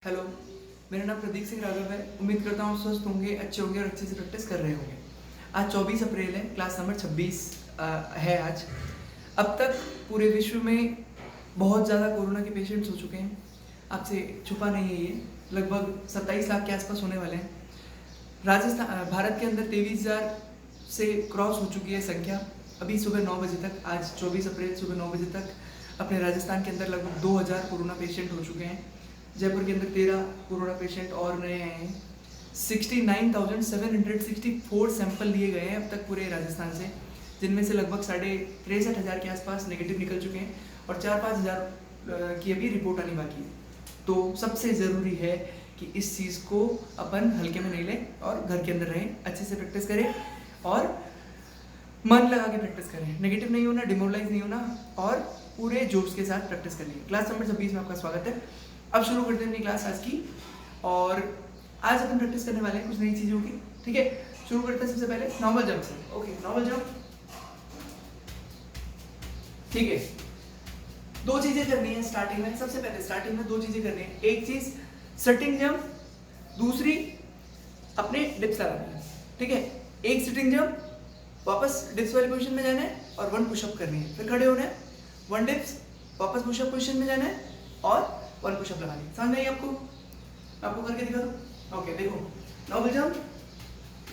Hello, मेरा नाम प्रदीप सिंह राघव है। उम्मीद करता हूँ स्वस्थ होंगे, अच्छे होंगे और अच्छे से प्रैक्टिस कर रहे होंगे। आज 24 अप्रैल है, क्लास नंबर 26 है आज। अब तक पूरे विश्व में बहुत ज़्यादा कोरोना के पेशेंट्स हो चुके हैं। आपसे छुपा नहीं है ये, लगभग 27 लाख के आसपास होने वाले हैं। भारत के अंदर 23,000 से क्रॉस हो चुकी है संख्या। अभी सुबह 9 बजे तक, आज 24 अप्रैल सुबह 9 बजे तक अपने राजस्थान के अंदर लगभग 2,000 कोरोना पेशेंट हो चुके हैं। जयपुर के अंदर 13 कोरोना पेशेंट और नए आए हैं। 69,764 सैंपल लिए गए हैं अब तक पूरे राजस्थान से, जिनमें से लगभग 63,500 के आसपास नेगेटिव निकल चुके हैं और 4-5 हज़ार की अभी रिपोर्ट आनी बाकी है। तो सबसे ज़रूरी है कि इस चीज़ को अपन हल्के में नहीं लें और घर के अंदर रहें, अच्छे से प्रैक्टिस करें और मन लगा के प्रैक्टिस करें। नेगेटिव नहीं होना, डिमोरलाइज नहीं होना और पूरे जोश के साथ प्रैक्टिस करनी है। क्लास नंबर 26 में आपका स्वागत है। अब शुरू करते हैं अपनी क्लास आज की, और आज अपन प्रैक्टिस करने वाले हैं कुछ नई चीज़ों की। ठीक है, शुरू करते हैं सबसे पहले नॉर्मल जंप से। Okay, normal jump. ठीक है, दो चीजें करनी है स्टार्टिंग में। सबसे पहले स्टार्टिंग में दो चीजें करनी है। एक चीज सिटिंग जंप, दूसरी अपने डिप्स लगानी है। ठीक है, एक सिटिंग जंप, वापस डिप्स वाली पोजीशन में जाना है और 1 पुशअप करनी है। फिर खड़े होना है, 1 डिप्स, वापस पुशअप पोजीशन में जाना है और 1 पुशअप लगानी है। समझ में आई आपको करके दिखा दो। ओके, देखो, normal jump,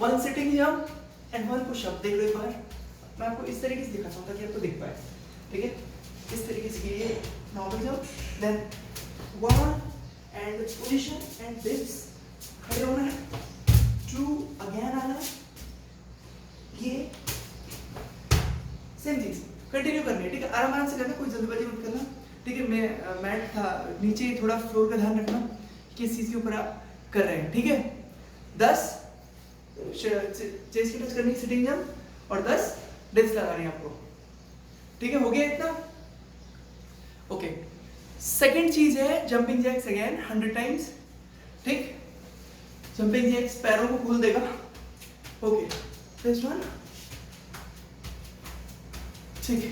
1 sitting jump and 1 pushup. देख लो एक बार, मैं आपको इस तरीके से दिखाता हूँ ताकि आपको दिख पाए। ठीक है, इस तरीके से ये normal jump, then 1 and position and dips, खड़े होना है, 2 अगेन आना है, ये सेम चीज कंटिन्यू करनी है। ठीक है, आराम से करना, कोई जल्दबाजी मत करना। ठीक है, मैं मैट था नीचे, थोड़ा फ्लोर का ध्यान रखना किस चीज के ऊपर आप कर रहे हैं। ठीक है, 10 चेस्ट की टच करनी है सिटिंग जंप और 10 डिप्स लगानी है आपको। ठीक है, हो गया इतना। ओके, सेकंड चीज है जंपिंग जैक्स अगेन 100 टाइम्स। ठीक, जंपिंग जैक्स पैरों को खोल देगा। Okay, first one. ठीक है,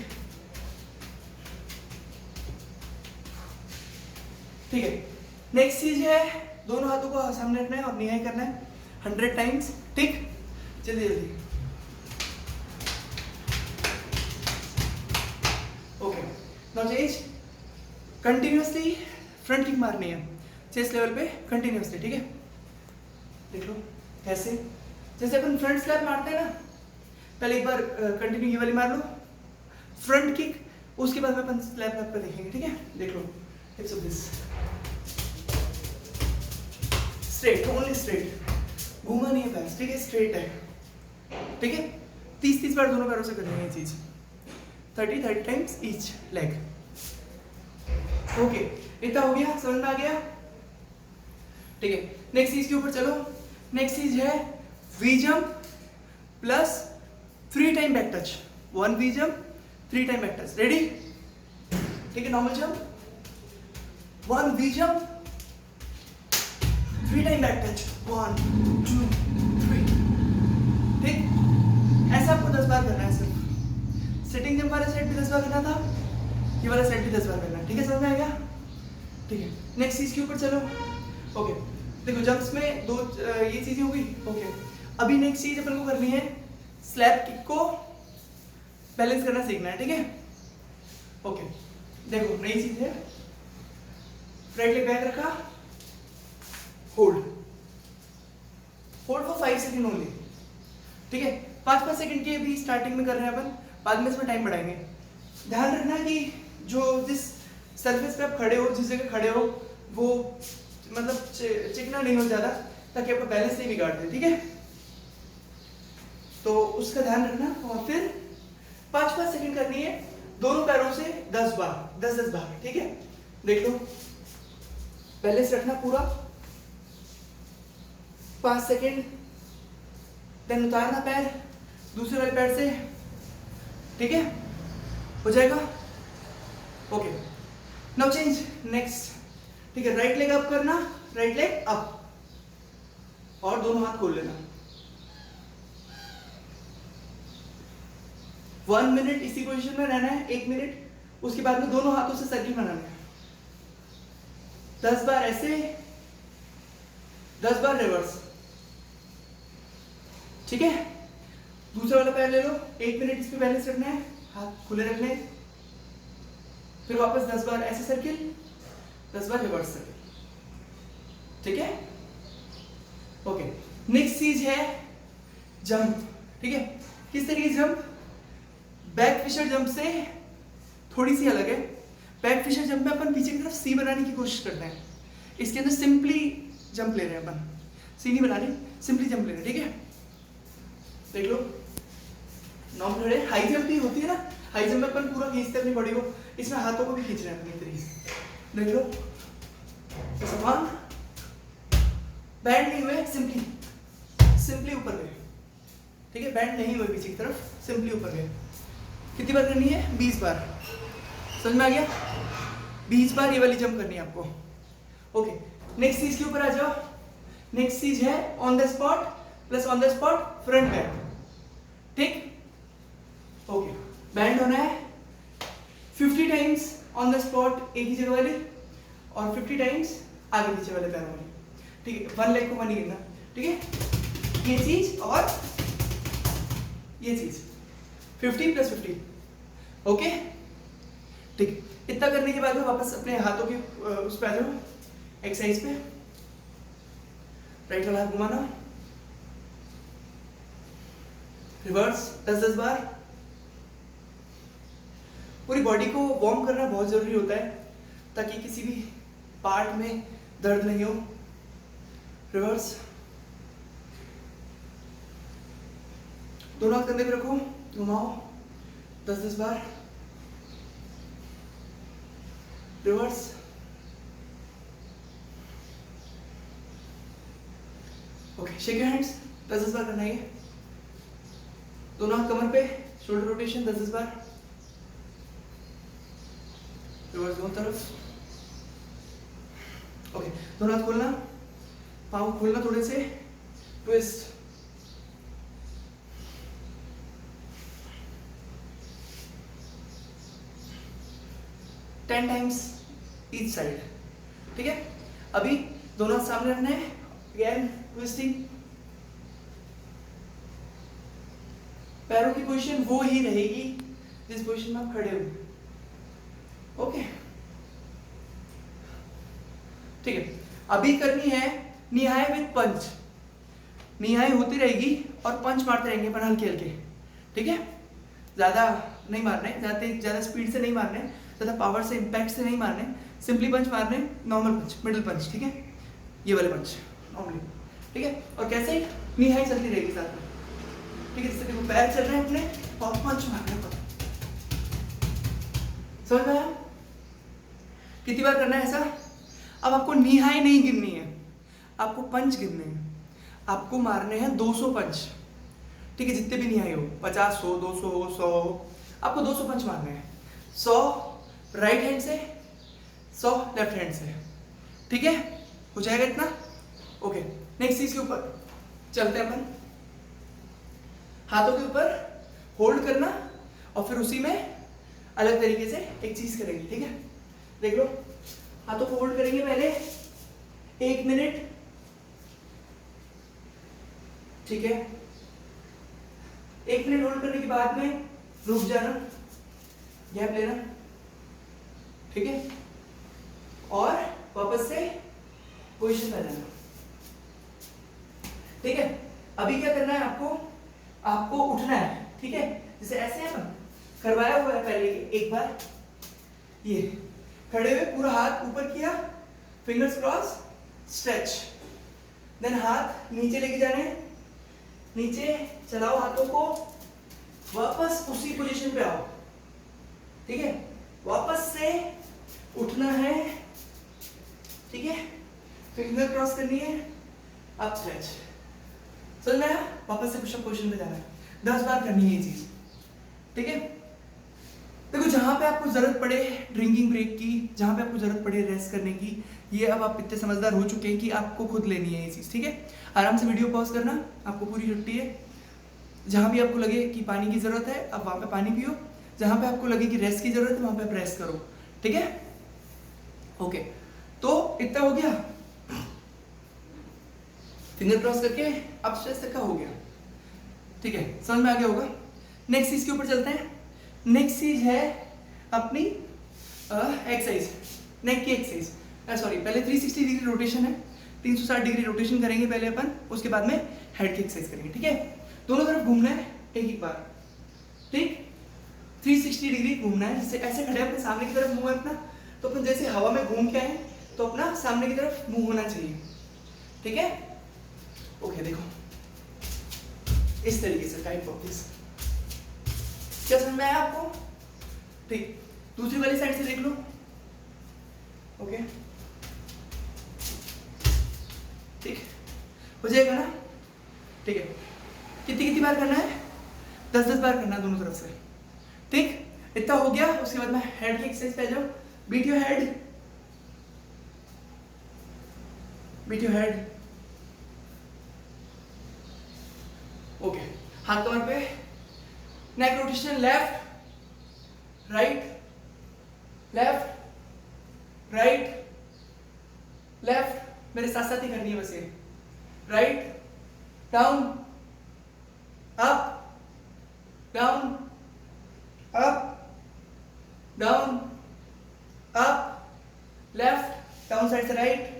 ठीक है, नेक्स्ट चीज है दोनों हाथों को सामने रखना है और निहाई करना है 100 टाइम्स। ठीक, जल्दी जल्दी। Okay, now change, continuously front kick मारनी है चेस्ट लेवल पे कंटिन्यूअसली। ठीक है, देख लो कैसे, जैसे अपन फ्रंट स्लैप मारते हैं ना, पहले एक बार कंटिन्यू ये वाली मार लो फ्रंट किक, उसके बाद में अपन स्लैप पे देखेंगे। ठीक है, देख लो, hips of this straight, only straight, घूमा नहीं है पैर। ठीक है, स्ट्रेट है। ठीक है, 30 बार दोनों पैरों से करनी है ये चीज, 30 टाइम्स ईच लेग। ओके, इतना हो गया, समझ में आ गया। ठीक है, नेक्स्ट चीज के ऊपर चलो। नेक्स्ट चीज है V jump plus 3 time back touch. 1 V jump, 3 time back touch. Ready? ठीक है, normal jump, 1 V jump, 3 time back touch, 1 2 3। ठीक, ऐसा आपको 10 बार करना है। सिर्फ सिटिंग जंप वाला साइड भी 10 बार करना था, ये वाला साइड भी 10 बार करना है। ठीक है, समझ में आ गया। ठीक है, नेक्स्ट चीज के ऊपर चलो। ओके, देखो जंप्स में दो ये चीजें हो गई। ओके, अभी नेक्स्ट चीज अपन को करनी है, स्लैप किक को बैलेंस करना सीखना है। ठीक है, ओके, देखो नई चीज है, राइट लेग बैक रखा, होल्ड फॉर 5 सेकंड ओनली। ठीक है, 5-5 सेकंड के भी स्टार्टिंग में कर रहे हैं अपन, बाद में इसमें टाइम बढ़ाएंगे। ध्यान रखना कि जो जिस सरफेस पे आप खड़े हो, जिस जगह खड़े हो, वो मतलब चिकना नहीं हो ज्यादा, ताकि आपका बैलेंस नहीं बिगाड़ दे। ठीक है, तो उसका ध्यान रखना। और फिर 5-5 सेकंड करनी है, दोनों पैरों से 10 बार, 10-10 बार। ठीक है, देख लो, बैलेंस रखना पूरा, 5 सेकंड, देन उतारना पैर दूसरे वाले पैर से। ठीक है, हो जाएगा। Okay, now change next. ठीक है, राइट लेग अप करना, राइट लेग अप और दोनों हाथ खोल लेना। 1 मिनट इसी पोजीशन में रहना है, 1 मिनट। उसके बाद में दोनों हाथों से सर्किल बनाना है, 10 बार ऐसे 10 बार रिवर्स, ठीक है। दूसरा वाला पैर ले लो, 1 मिनट इस पे बैलेंस रखना है, हाथ खुले रखने, फिर वापस 10 बार ऐसे सर्किल, 10 बार रिवर्स सर्किल, ठीक है। ओके, नेक्स्ट चीज है जंप, ठीक है। किस तरीके से जंप? बैक फिशर जंप से थोड़ी सी अलग है। बैक फिशर जंप में अपन पीछे की तरफ सी बनाने की कोशिश करते हैं, इसके अंदर सिंपली जंप ले रहे हैं अपन, सी नहीं बना रहे, सिंपली जंप ले रहे हैं, ठीक है। देख लो, नॉर्मल खड़े। हाई जंप भी होती है ना, हाई जंप में अपन पूरा खींचते हैं अपनी बॉडी को, इसमें हाथों को भी खींच रहे हैं अपनी तरीके से, देख लो। समान बैंड नहीं हुए, सिंपली ऊपर गए, ठीक है। बैंड नहीं हुए पीछे की तरफ, सिंपली ऊपर गए। कितनी बार करनी है? 20 बार। समझ में आ गया? 20 बार ये वाली जंप करनी है आपको। ओके, नेक्स्ट चीज के ऊपर आ जाओ। नेक्स्ट चीज है on the spot plus on the spot front band, ठीक। ओके, बैंड होना है 50 टाइम्स ऑन द स्पॉट एक ही जगह वाले, और 50 टाइम्स आगे पीछे वाले पैरों वाले, ठीक है। 1 लेग को 1 ही गिनना, ठीक है। ये चीज और ये चीज 50 प्लस 50, ओके, ठीक। इतना करने के बाद में वापस अपने हाथों के उस पे आ जाओ, एक्सरसाइज पे। राइट वाला हाथ घुमाना, रिवर्स 10-10 बार। पूरी बॉडी को वार्म करना बहुत जरूरी होता है, ताकि किसी भी पार्ट में दर्द नहीं हो। रिवर्स, दोनों हाथ कंधे पे रखो, घुमाओ 10-10 बार। Reverse, okay, shake your hands, 10-10 बार करना है। दोनों हाथ कमर पे, शोल्डर रोटेशन 10-10 बार। रिवर्स दोनों तरफ, ओके। दोनों हाथ खोलना, पाँव खोलना थोड़े से, twist, ten times each side, ठीक है। अभी दोनों हाथ सामने रखना है, अगेन ट्विस्टिंग। पैरों की पोजीशन वो ही रहेगी जिस पोजीशन में आप खड़े हो, ओके, ठीक है। अभी करनी है knee high with punch. Knee high होती रहेगी और पंच मारते रहेंगे अपन हल्के हल्के, ठीक है। ज्यादा नहीं मारने, ज्यादा स्पीड से नहीं मारने, ज्यादा पावर से, इम्पैक्ट से नहीं मारने, सिंपली पंच मारने, नॉर्मल पंच, मिडिल पंच, ठीक है। ये वाले पंच नॉर्मली, ठीक है। और कैसे? नी हाई चलती रहेगी साथ में, ठीक है। जैसे देखो पैर चल रहे हैं अपने और पंच मारने पर, समझ में आया? कितनी बार करना है ऐसा? अब आपको नी हाई नहीं गिननी है, आपको पंच गिनने हैं। आपको मारने हैं 200 पंच, ठीक है। जितने भी नी हाई हो, 50 हो, 200 हो, 100 हो, आपको 200 पंच मारने हैं। 100 राइट हैंड से, 100 लेफ्ट हैंड से, ठीक है। हो जाएगा इतना, ओके। नेक्स्ट चीज के ऊपर चलते हैं अपन। हाथों के ऊपर होल्ड करना और फिर उसी में अलग तरीके से एक चीज करेंगे, ठीक है। देख लो, हाथों को होल्ड करेंगे पहले 1 मिनट, ठीक है। 1 मिनट होल्ड करने के बाद में रुक जाना, गैप लेना, ठीक है। और वापस से पोजीशन में जाना, ठीक है। अभी क्या करना है आपको उठना है, ठीक है। जैसे ऐसे है ना, करवाया हुआ है पहले एक बार, ये खड़े हुए पूरा हाथ ऊपर किया, फिंगर्स क्रॉस, स्ट्रेच, देन हाथ नीचे लेके जाने, नीचे चलाओ हाथों को, वापस उसी पोजीशन पे आओ, ठीक है। वापस से उठना है, ठीक है। फिंगर क्रॉस करनी है, अप स्ट्रेच, समझ में आया? वापस से पुशअप पोजीशन पे जाना है, 10 बार करनी है ये चीज, ठीक है। देखो, जहां पे आपको जरूरत पड़े ड्रिंकिंग ब्रेक की, जहां पे आपको जरूरत पड़े रेस्ट करने की, ये अब आप इतने समझदार हो चुके हैं कि आपको खुद लेनी है ये चीज, ठीक है। आराम से वीडियो पॉज करना, आपको पूरी छुट्टी है। जहां भी आपको लगे कि पानी की जरूरत है, आप वहां पे पानी पियो। जहां पे आपको लगे कि रेस्ट की जरूरत है, वहां पे आप रेस्ट करो, ठीक है। ओके, तो इतना हो गया। फिंगर क्रॉस करके अब स्ट्रेच तक का हो गया, ठीक है, समझ में आ गया होगा। नेक्स्ट चीज के ऊपर चलते हैं। नेक्स्ट चीज है अपनी एक्सरसाइज, नेक की एक्सरसाइज। सॉरी, पहले 360 डिग्री रोटेशन है, 360 डिग्री रोटेशन करेंगे पहले अपन, उसके बाद में हेड की एक्सरसाइज करेंगे, ठीक है। दोनों तरफ घूमना है एक बार, ठीक, 360 डिग्री घूमना है। जैसे ऐसे खड़े अपने सामने की तरफ मुंह है अपना, तो अपन जैसे हवा में घूम के आए तो अपना सामने की तरफ मुंह होना चाहिए, ठीक है। ओके, देखो इस तरीके से टाइप ऑफ दिस, क्या समझ में आया आपको? ठीक, दूसरी वाली साइड से देख लो। ओके, ठीक हो जाएगा ना, ठीक है। कितनी कितनी बार करना है? 10-10 बार करना है दोनों तरफ से, ठीक। इतना हो गया, उसके बाद में हेड की एक्सरसाइज पे जाओ। Beat your head, beat your head. Okay, हाथ कमर पे, neck rotation, left right, left right, left, मेरे साथ साथ ही करनी है बस ये। Right, down, up, down, up, down, up, left, down side से राइट,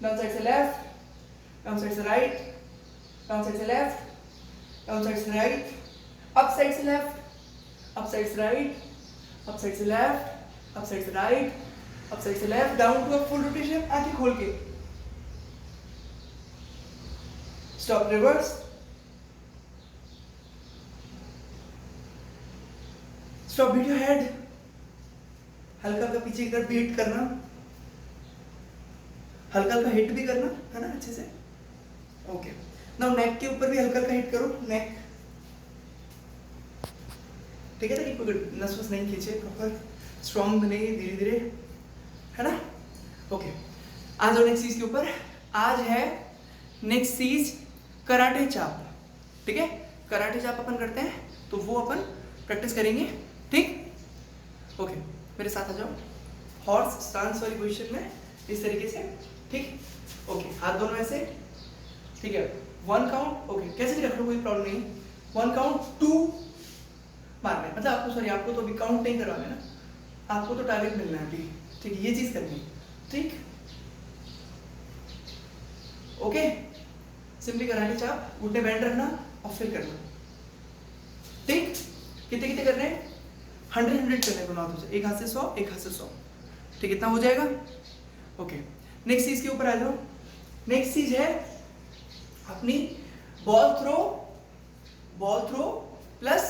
डाउन साइड से लेफ्ट, डाउन साइड से राइट, डाउन साइड से लेफ्ट, डाउन साइड से राइट, अप साइड से लेफ्ट, अप साइड से राइट, अप साइड से left, up side से right, up side से left, down to up, full rotation, आंखें खोल के, stop, reverse, stop, beat your head, हल्का हल्का पीछे की तरफ बीट करना, हल्का हल्का हिट भी करना है ना अच्छे से। ओके, नाउ नेक के ऊपर भी हल्का हल्का हिट करो, नेक, ठीक है, ताकि कोई नस वस नहीं खींचे, प्रॉपर स्ट्रॉन्ग बने धीरे धीरे, है ना। ओके, आज और नेक्स्ट चीज के ऊपर, आज है नेक्स्ट चीज कराटे चाप, ठीक है। कराटे चाप अपन करते हैं तो वो अपन प्रैक्टिस करेंगे, ठीक। ओके, मेरे साथ आ जाओ, हॉर्स स्टांस वाली पोजीशन में इस तरीके से, ठीक। ओके, हाथ दोनों ऐसे, ठीक है। 1 काउंट, ओके, कैसे भी रख लो, कोई प्रॉब्लम नहीं। 1 काउंट 2 मारना है, मतलब आपको, सॉरी, आपको तो अभी काउंट नहीं करवाना है ना, आपको तो टारगेट मिलना है अभी, ठीक है, ये चीज करनी है, ठीक। ओके, सिंपली कराटे चाप, घुटने बैंड रखना और फिर करना, ठीक। कितने कितने करने हैं? 100 करने दोनों हाथों से, एक हाथ से 100, एक हाथ से 100, ठीक, इतना हो जाएगा। ओके, नेक्स्ट चीज के ऊपर आ जाओ। नेक्स्ट चीज है अपनी ball throw plus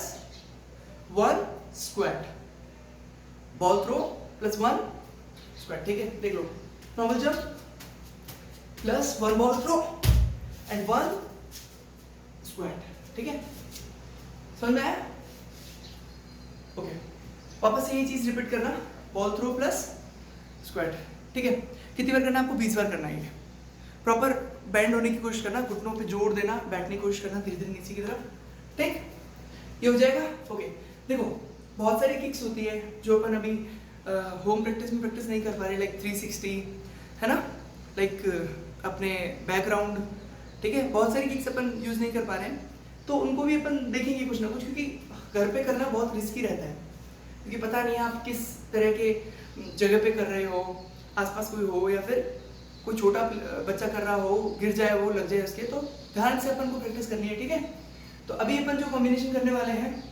1 squat, ball throw plus 1 squat, ठीक है। देख लो, normal jump plus 1 ball throw and 1 squat, ठीक है, समझ में आया? ओके, वापस से यही चीज रिपीट करना, बॉल थ्रो प्लस स्क्वाट, ठीक है। कितनी बार करना है आपको? 20 बार करना है। प्रॉपर बैंड होने की कोशिश करना, घुटनों पे जोर देना, बैठने की कोशिश करना धीरे धीरे नीचे की तरफ, ठीक, ये हो जाएगा। ओके, देखो बहुत सारी किक्स होती है जो अपन अभी होम प्रैक्टिस में प्रैक्टिस नहीं कर पा रहे, लाइक 360 है ना, लाइक अपने बैकग्राउंड, ठीक है, बहुत सारी किक्स अपन यूज नहीं कर पा रहे हैं, तो उनको भी अपन देखेंगे कुछ ना कुछ, क्योंकि घर पे करना बहुत रिस्की रहता है, क्योंकि पता नहीं आप किस तरह के जगह पे कर रहे हो, आसपास कोई हो या फिर कोई छोटा बच्चा कर रहा हो, गिर जाए वो, लग जाए उसके, तो ध्यान से अपन को प्रैक्टिस करनी है, ठीक है। तो अभी अपन जो कॉम्बिनेशन करने वाले हैं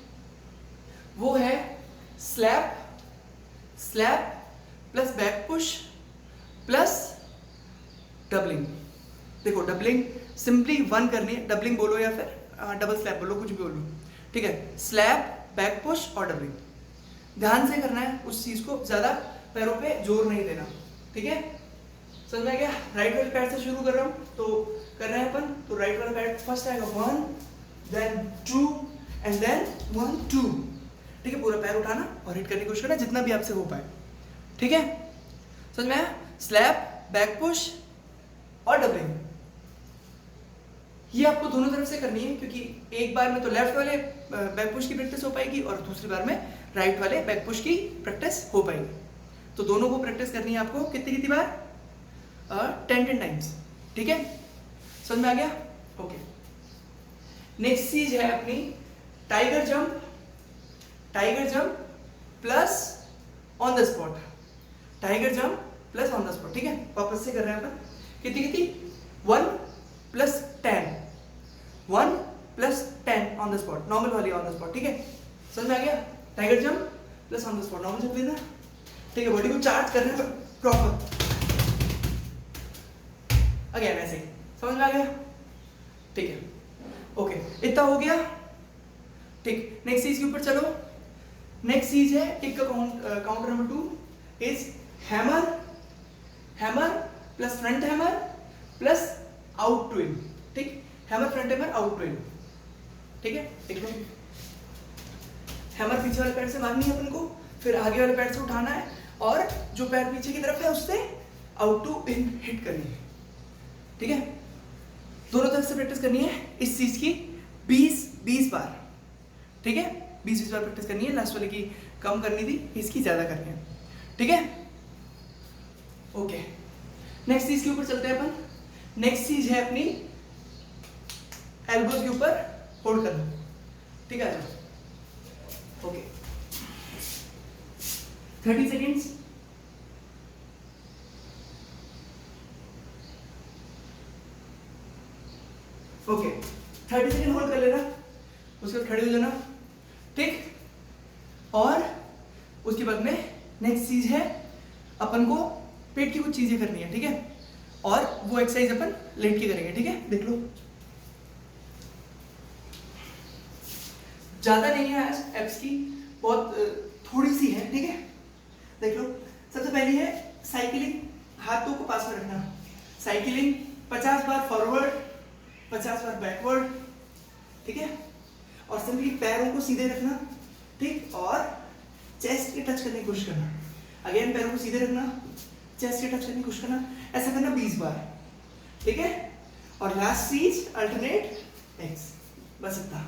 वो है slap plus back push plus doubling. देखो डबलिंग सिंपली 1 करनी है, डबलिंग बोलो या फिर डबल स्लैप बोलो, कुछ भी बोलो, ठीक है। स्लैप, बैक पुश और डबलिंग ध्यान से करना है, उस चीज को ज्यादा पैरों पे जोर नहीं देना, ठीक है, समझ में आ गया। राइट वाले पैर से शुरू कर रहा हूँ, तो कर रहे हैं अपन, तो राइट वाला पैर फर्स्ट आएगा 1 then 2 and then 1 2, ठीक है। पूरा पैर उठाना और हिट करने की कोशिश करना जितना भी आपसे हो पाए, ठीक है, समझ में आया। स्लैप, बैक पुश और डबलिंग, ये आपको दोनों तरफ से करनी है, क्योंकि एक बार में तो लेफ्ट वाले बैक पुश की प्रैक्टिस हो पाएगी और दूसरी बार में राइट वाले बैक पुश की प्रैक्टिस हो पाएगी। तो दोनों को प्रैक्टिस करनी है आपको कितनी कितनी बार? 10 टाइम्स, ठीक है, समझ में आ गया? ओके। नेक्स्ट चीज है अपनी tiger jump plus on the spot, tiger jump plus on the spot. ठीक है, वापस से कर रहे हैं अपन। कितनी 1 + 10, 1 + 10 ऑन द स्पॉट, नॉर्मल वाली ऑन द स्पॉट। ठीक है, समझ में आ गया? Tiger jump plus on the spot, normal jump लेना। ठीक है, बॉडी को चार्ज कर रहे हैं प्रॉपर। अगेन ऐसे ही, समझ में आ गया? ठीक है, ओके, इतना हो गया। ठीक, नेक्स्ट चीज के ऊपर चलो। नेक्स्ट चीज है टिक का counter number 2 is hammer plus front hammer plus out twin. ठीक, hammer front hammer out twin. ठीक है, एकदम हैमर पीछे वाले पैर से मारनी है अपन को, फिर आगे वाले पैर से उठाना है और जो पैर पीछे की तरफ है उससे आउट टू इन हिट करनी है। ठीक है, दोनों तरफ से प्रैक्टिस करनी है इस चीज की 20 बार। ठीक है, 20 बार प्रैक्टिस करनी है। लास्ट वाले की कम करनी थी, इसकी ज्यादा करनी है। ठीक है, ओके। नेक्स्ट चीज के ऊपर चलते हैं अपन। नेक्स्ट चीज है अपनी एल्बोज के ऊपर होल्ड करना। ठीक है, okay, 30 seconds. Okay, 30 second hold कर लेना, उसके बाद खड़े हो जाना। ठीक, और उसके बाद में नेक्स्ट चीज है अपन को पेट की कुछ चीजें करनी है। ठीक है, और वो एक्सरसाइज अपन लेट के करेंगे। ठीक है, देख लो, ज्यादा नहीं है आज एप्स की, बहुत थोड़ी सी है। ठीक है, देख लो। सबसे पहली है साइकिलिंग, हाथों को पास में रखना। साइकिलिंग 50 बार फॉरवर्ड, 50 बार बैकवर्ड। ठीक है, और सिंपली पैरों को सीधे रखना। ठीक, और चेस्ट के टच करने की कोशिश करना। अगेन पैरों को सीधे रखना, चेस्ट के टच करने की कोशिश करना। ऐसा करना 20 बार। ठीक है, और लास्ट चीज अल्टरनेट एक्स, बस इतना।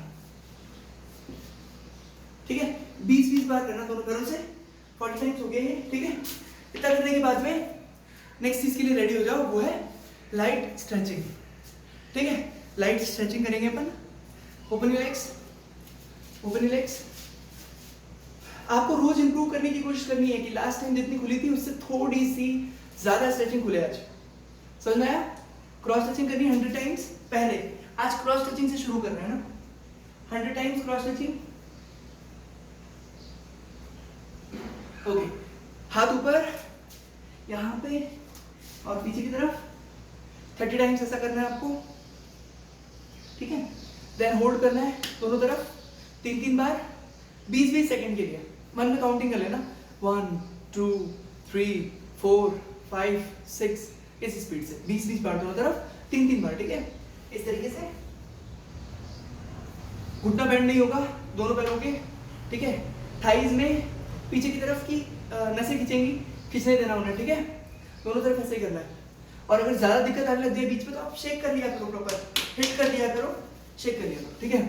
ठीक है, 20 बार करना दोनों पैरों से, 40 टाइम्स हो गए ये। ठीक है, इतना करने के बाद में नेक्स्ट चीज के लिए रेडी हो जाओ, वो है लाइट स्ट्रेचिंग। ठीक है, लाइट स्ट्रेचिंग करेंगे अपन। Open your legs, open your legs. आपको रोज इंप्रूव करने की कोशिश करनी है कि लास्ट टाइम जितनी खुली थी उससे थोड़ी सी ज्यादा स्ट्रेचिंग खुले आज। समझ में आया? क्रॉस स्ट्रेचिंग करनी है 100 टाइम्स पहले। आज क्रॉस स्ट्रेचिंग से शुरू कर रहे हैं ना, 100 टाइम्स क्रॉस स्ट्रेचिंग। ओके, हाथ ऊपर यहाँ पे और पीछे की तरफ 30 टाइम्स ऐसा करना है आपको। ठीक है, देन होल्ड करना है दोनों तरफ 3 बार 20 सेकंड के लिए। मन में काउंटिंग कर लेना, 1 2 3 4 5 6, इस स्पीड से 20 बार दोनों तरफ 3 बार। ठीक है, इस तरीके से। घुटना बेंड नहीं होगा दोनों पैरों के। ठीक है, थाइज में पीछे की तरफ की नसें खींचेंगी, खींचने देना उन्हें। ठीक है, दोनों तरफ ऐसे ही करना है। और अगर ज्यादा दिक्कत आने लग जाए बीच में तो आप शेक कर लिया करो, प्रॉपर हिट कर लिया करो, शेक कर लिया करो। ठीक है,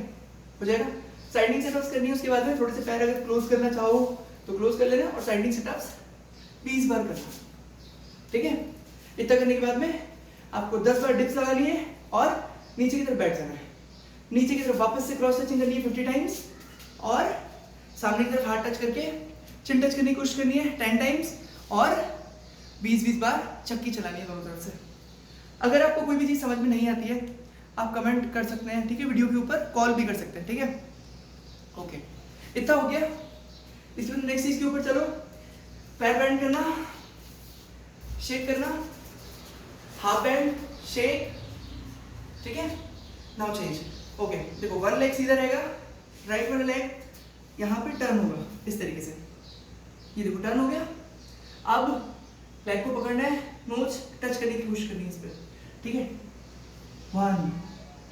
हो जाएगा। साइडिंग सेटअप्स करनी है, उसके बाद में थोड़े से पैर अगर क्लोज करना चाहो तो क्लोज कर लेना, और साइडिंग सेटअप्स 20 बार करना। ठीक है, इतना करने के बाद में आपको 10 बार डिप्स लगा लिए और नीचे की तरफ बैठ जाना है। नीचे की तरफ वापस से क्रॉस टचिंग करनी है 50 टाइम्स, और सामने की तरफ हाथ टच करके चिन टच करने की कोशिश करनी है 10 टाइम्स, और 20 बार चक्की चलानी है दोनों तरफ से। अगर आपको कोई भी चीज़ समझ में नहीं आती है आप कमेंट कर सकते हैं। ठीक है, वीडियो के ऊपर कॉल भी कर सकते हैं। ठीक है, ओके, इतना हो गया। इसके बाद नेक्स्ट चीज के ऊपर चलो। पैर बेंड करना, शेक करना, हाफ बेंड, शेक। ठीक है, नाउ चेंज। ओके, देखो 1 लेग सीधा रहेगा, राइट वाला लेग यहाँ पे टर्न होगा इस तरीके से। ये देखो टर्न हो गया। अब लेग को पकड़ना है, नोज टच करने की कोशिश करनी है इस पे। ठीक है, 1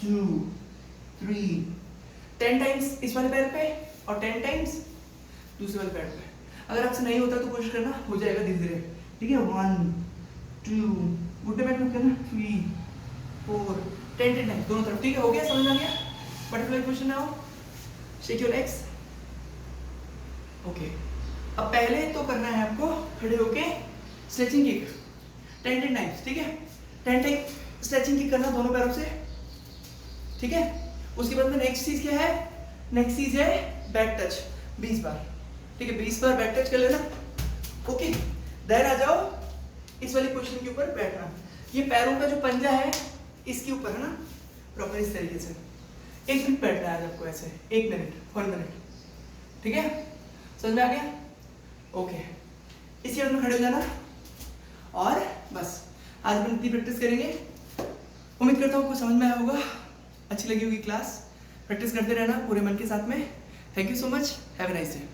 2 3 10 टाइम्स इस वाले पैर पे और 10 टाइम्स दूसरे वाले पैर पे। अगर आपसे नहीं होता तो कोशिश करना, हो जाएगा धीरे धीरे। ठीक है, 1 2, घुटने बैठ मत करना, 3 4 10 टाइम्स दोनों तरफ। ठीक है, हो गया, समझ आ गया? बटरफ्लाई पोजीशन में आओ, शेक योर लेग्स। ओके, अब पहले तो करना है आपको खड़े होके स्ट्रेचिंग किक 10 टाइम्स। ठीक है, 10 टाइम स्ट्रेचिंग की करना दोनों पैरों से, ठीक है। उसके बाद में नेक्स्ट चीज क्या है, नेक्स्ट चीज है बैक टच 20 बार, ठीक है। 20 बार बैक टच कर लेना, ओके। देन आ जाओ इस वाली पोजीशन के ऊपर बैठना। ये पैरों का जो पंजा है इसके ऊपर है ना, प्रॉपर इस तरीके से 1 मिनट बैठना है आपको, ऐसे 1 मिनट 1 मिनट, ठीक है। समझ में आ गया, ओके। इसी हालत में खड़े हो जाना और बस आज अपन इतनी प्रैक्टिस करेंगे। उम्मीद करता हूँ आपको समझ में आया होगा, अच्छी लगी होगी क्लास। प्रैक्टिस करते रहना पूरे मन के साथ में। Thank you so much, have a nice day.